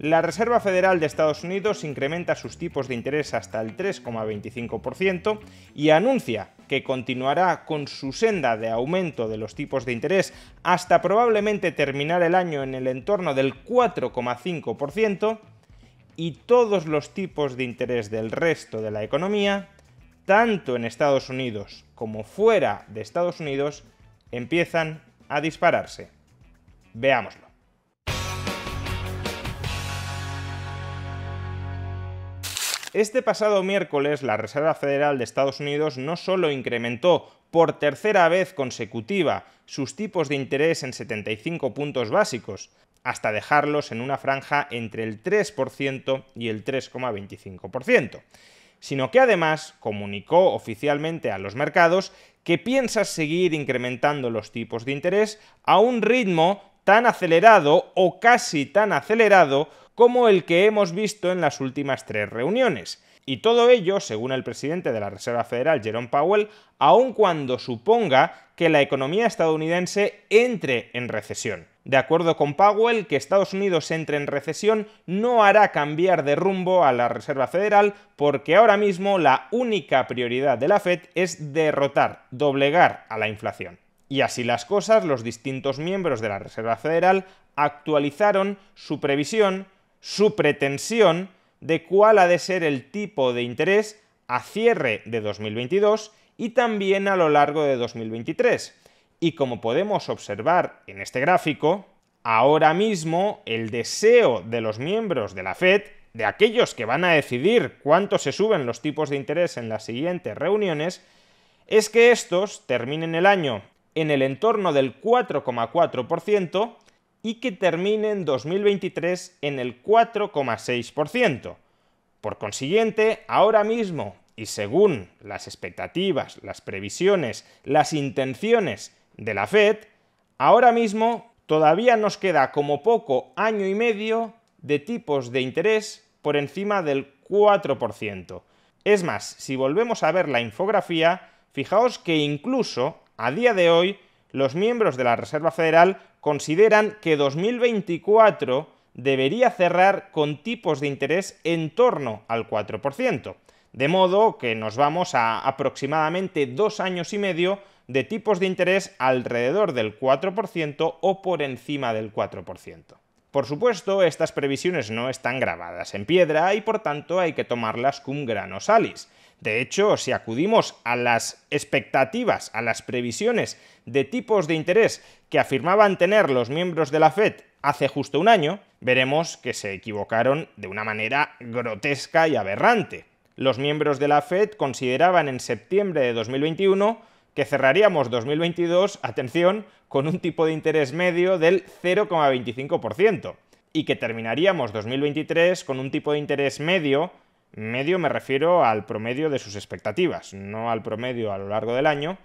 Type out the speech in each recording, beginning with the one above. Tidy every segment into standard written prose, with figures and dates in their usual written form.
La Reserva Federal de Estados Unidos incrementa sus tipos de interés hasta el 3,25% y anuncia que continuará con su senda de aumento de los tipos de interés hasta probablemente terminar el año en el entorno del 4,5%, y todos los tipos de interés del resto de la economía, tanto en Estados Unidos como fuera de Estados Unidos, empiezan a dispararse. Veámoslo. Este pasado miércoles, la Reserva Federal de Estados Unidos no solo incrementó por tercera vez consecutiva sus tipos de interés en 75 puntos básicos, hasta dejarlos en una franja entre el 3% y el 3,25%, sino que además comunicó oficialmente a los mercados que piensa seguir incrementando los tipos de interés a un ritmo tan acelerado o casi tan acelerado como el que hemos visto en las últimas 3 reuniones. Y todo ello, según el presidente de la Reserva Federal, Jerome Powell, aun cuando suponga que la economía estadounidense entre en recesión. De acuerdo con Powell, que Estados Unidos entre en recesión no hará cambiar de rumbo a la Reserva Federal, porque ahora mismo la única prioridad de la Fed es derrotar, doblegar a la inflación. Y así las cosas, los distintos miembros de la Reserva Federal actualizaron su previsión, su pretensión de cuál ha de ser el tipo de interés a cierre de 2022 y también a lo largo de 2023. Y como podemos observar en este gráfico, ahora mismo el deseo de los miembros de la Fed, de aquellos que van a decidir cuánto se suben los tipos de interés en las siguientes reuniones, es que estos terminen el año en el entorno del 4,4% y que terminen 2023 en el 4,6%. Por consiguiente, ahora mismo, y según las expectativas, las previsiones, las intenciones de la Fed, ahora mismo todavía nos queda como poco año y medio de tipos de interés por encima del 4%. Es más, si volvemos a ver la infografía, fijaos que incluso a día de hoy los miembros de la Reserva Federal consideran que 2024 debería cerrar con tipos de interés en torno al 4%, de modo que nos vamos a aproximadamente 2 años y medio de tipos de interés alrededor del 4% o por encima del 4%. Por supuesto, estas previsiones no están grabadas en piedra y por tanto hay que tomarlas cum grano salis. De hecho, si acudimos a las expectativas, a las previsiones de tipos de interés que afirmaban tener los miembros de la Fed hace justo un año, veremos que se equivocaron de una manera grotesca y aberrante. Los miembros de la Fed consideraban en septiembre de 2021 que cerraríamos 2022, atención, con un tipo de interés medio del 0,25% y que terminaríamos 2023 con un tipo de interés medio me refiero al promedio de sus expectativas, no al promedio a lo largo del año,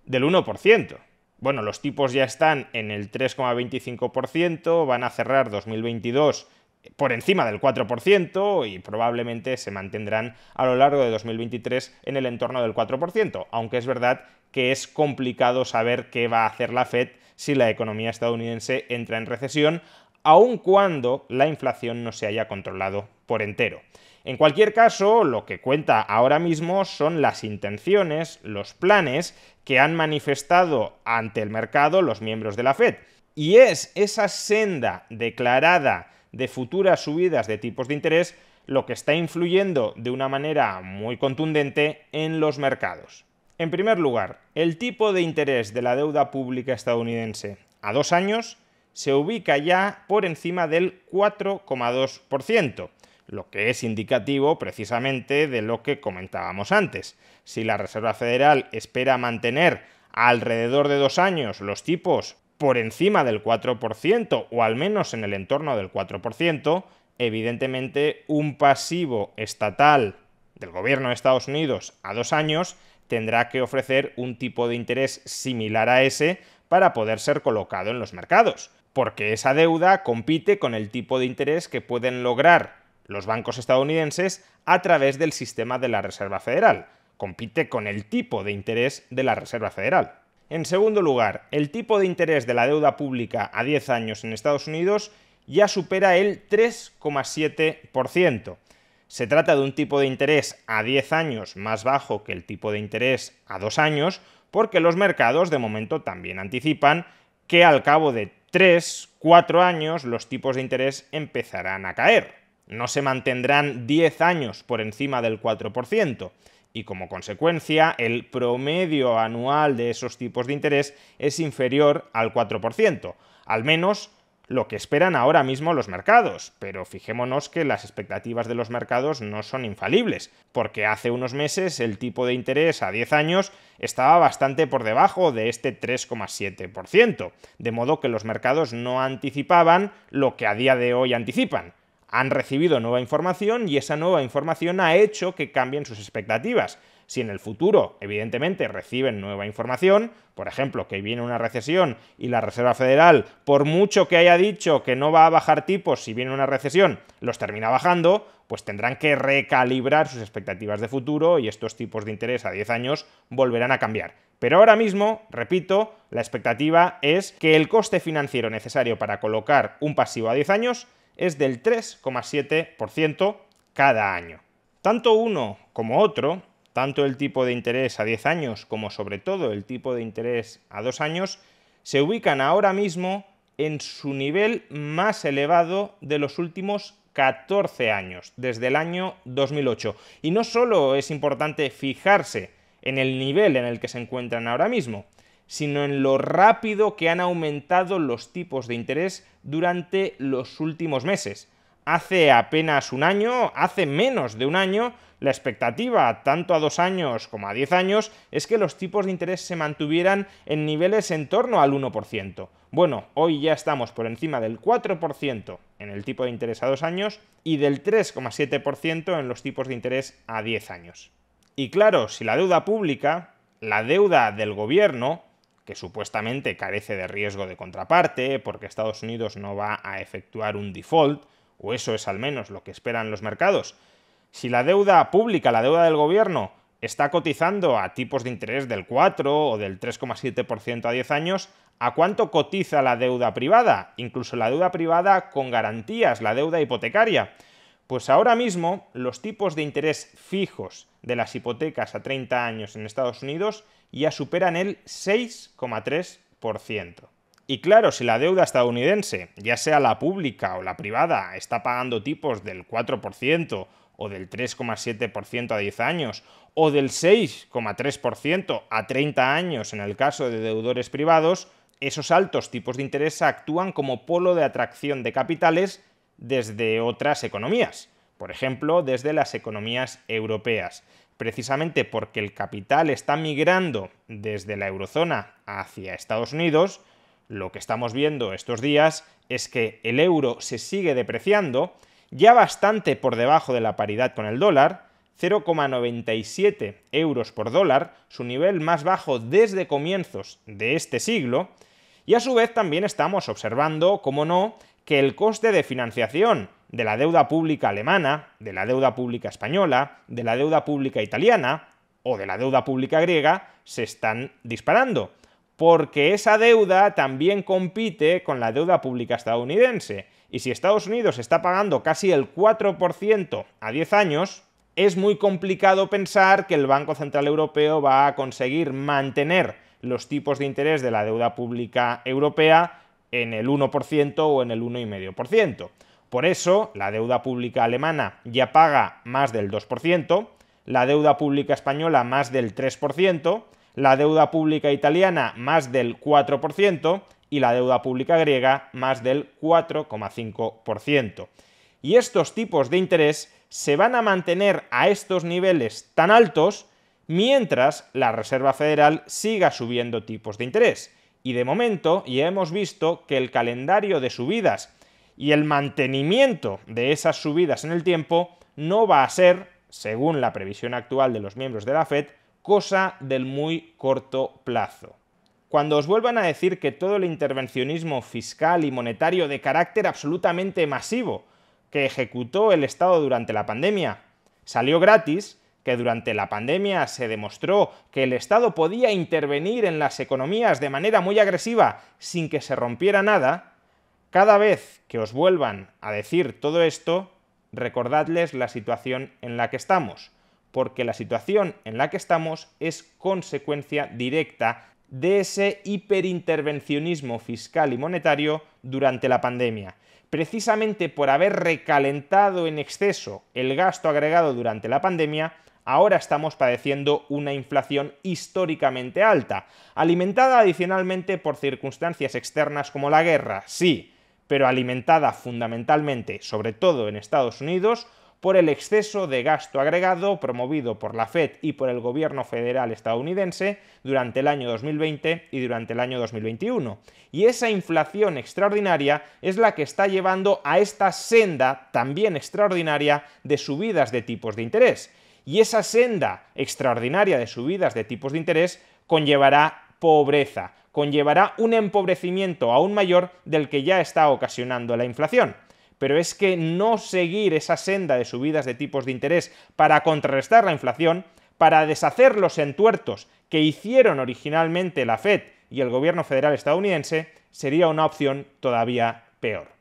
del 1%. Bueno, los tipos ya están en el 3,25%, van a cerrar 2022 por encima del 4% y probablemente se mantendrán a lo largo de 2023 en el entorno del 4%, aunque es verdad que es complicado saber qué va a hacer la Fed si la economía estadounidense entra en recesión, aun cuando la inflación no se haya controlado por entero. En cualquier caso, lo que cuenta ahora mismo son las intenciones, los planes que han manifestado ante el mercado los miembros de la Fed. Y es esa senda declarada de futuras subidas de tipos de interés lo que está influyendo de una manera muy contundente en los mercados. En primer lugar, el tipo de interés de la deuda pública estadounidense a 2 años se ubica ya por encima del 4,2%. Lo que es indicativo precisamente de lo que comentábamos antes. Si la Reserva Federal espera mantener alrededor de 2 años los tipos por encima del 4% o al menos en el entorno del 4%, evidentemente un pasivo estatal del gobierno de Estados Unidos a 2 años tendrá que ofrecer un tipo de interés similar a ese para poder ser colocado en los mercados, porque esa deuda compite con el tipo de interés que pueden lograr los bancos estadounidenses a través del sistema de la Reserva Federal. Compite con el tipo de interés de la Reserva Federal. En segundo lugar, el tipo de interés de la deuda pública a 10 años en Estados Unidos ya supera el 3,7%. Se trata de un tipo de interés a 10 años más bajo que el tipo de interés a 2 años, porque los mercados de momento también anticipan que al cabo de 3-4 años los tipos de interés empezarán a caer. No se mantendrán 10 años por encima del 4%, y como consecuencia el promedio anual de esos tipos de interés es inferior al 4%, al menos lo que esperan ahora mismo los mercados, pero fijémonos que las expectativas de los mercados no son infalibles, porque hace unos meses el tipo de interés a 10 años estaba bastante por debajo de este 3,7%, de modo que los mercados no anticipaban lo que a día de hoy anticipan. Han recibido nueva información y esa nueva información ha hecho que cambien sus expectativas. Si en el futuro, evidentemente, reciben nueva información, por ejemplo, que viene una recesión y la Reserva Federal, por mucho que haya dicho que no va a bajar tipos si viene una recesión, los termina bajando, pues tendrán que recalibrar sus expectativas de futuro y estos tipos de interés a 10 años volverán a cambiar. Pero ahora mismo, repito, la expectativa es que el coste financiero necesario para colocar un pasivo a 10 años es del 3,7% cada año. Tanto uno como otro, tanto el tipo de interés a 10 años como sobre todo el tipo de interés a 2 años, se ubican ahora mismo en su nivel más elevado de los últimos 14 años, desde el año 2008. Y no solo es importante fijarse en el nivel en el que se encuentran ahora mismo, sino en lo rápido que han aumentado los tipos de interés durante los últimos meses. Hace apenas un año, hace menos de un año, la expectativa, tanto a 2 años como a 10 años, es que los tipos de interés se mantuvieran en niveles en torno al 1%. Bueno, hoy ya estamos por encima del 4% en el tipo de interés a 2 años y del 3,7% en los tipos de interés a 10 años. Y claro, si la deuda pública, la deuda del gobierno, que supuestamente carece de riesgo de contraparte, porque Estados Unidos no va a efectuar un default, o eso es al menos lo que esperan los mercados. Si la deuda pública, la deuda del gobierno, está cotizando a tipos de interés del 4 o del 3,7% a 10 años, ¿a cuánto cotiza la deuda privada? Incluso la deuda privada con garantías, la deuda hipotecaria. Pues ahora mismo los tipos de interés fijos de las hipotecas a 30 años en Estados Unidos ya superan el 6,3%. Y claro, si la deuda estadounidense, ya sea la pública o la privada, está pagando tipos del 4% o del 3,7% a 10 años o del 6,3% a 30 años en el caso de deudores privados, esos altos tipos de interés actúan como polo de atracción de capitales desde otras economías, por ejemplo, desde las economías europeas, precisamente porque el capital está migrando desde la eurozona hacia Estados Unidos. Lo que estamos viendo estos días es que el euro se sigue depreciando, ya bastante por debajo de la paridad con el dólar, 0,97 euros por dólar, su nivel más bajo desde comienzos de este siglo, y a su vez también estamos observando, como no, que el coste de financiación de la deuda pública alemana, de la deuda pública española, de la deuda pública italiana o de la deuda pública griega se están disparando, porque esa deuda también compite con la deuda pública estadounidense, y si Estados Unidos está pagando casi el 4% a 10 años, es muy complicado pensar que el Banco Central Europeo va a conseguir mantener los tipos de interés de la deuda pública europea en el 1% o en el 1,5%. Por eso, la deuda pública alemana ya paga más del 2%, la deuda pública española más del 3%, la deuda pública italiana más del 4% y la deuda pública griega más del 4,5%. Y estos tipos de interés se van a mantener a estos niveles tan altos mientras la Reserva Federal siga subiendo tipos de interés. Y de momento ya hemos visto que el calendario de subidas y el mantenimiento de esas subidas en el tiempo no va a ser, según la previsión actual de los miembros de la Fed, cosa del muy corto plazo. Cuando os vuelvan a decir que todo el intervencionismo fiscal y monetario de carácter absolutamente masivo que ejecutó el Estado durante la pandemia salió gratis, que durante la pandemia se demostró que el Estado podía intervenir en las economías de manera muy agresiva sin que se rompiera nada, Cada vez que os vuelvan a decir todo esto, recordadles la situación en la que estamos, porque la situación en la que estamos es consecuencia directa de ese hiperintervencionismo fiscal y monetario durante la pandemia. Precisamente por haber recalentado en exceso el gasto agregado durante la pandemia, ahora estamos padeciendo una inflación históricamente alta, alimentada adicionalmente por circunstancias externas como la guerra, sí, pero alimentada fundamentalmente, sobre todo en Estados Unidos, por el exceso de gasto agregado promovido por la Fed y por el gobierno federal estadounidense durante el año 2020 y durante el año 2021. Y esa inflación extraordinaria es la que está llevando a esta senda también extraordinaria de subidas de tipos de interés. Y esa senda extraordinaria de subidas de tipos de interés conllevará pobreza, conllevará un empobrecimiento aún mayor del que ya está ocasionando la inflación. Pero es que no seguir esa senda de subidas de tipos de interés para contrarrestar la inflación, para deshacer los entuertos que hicieron originalmente la Fed y el gobierno federal estadounidense, sería una opción todavía peor.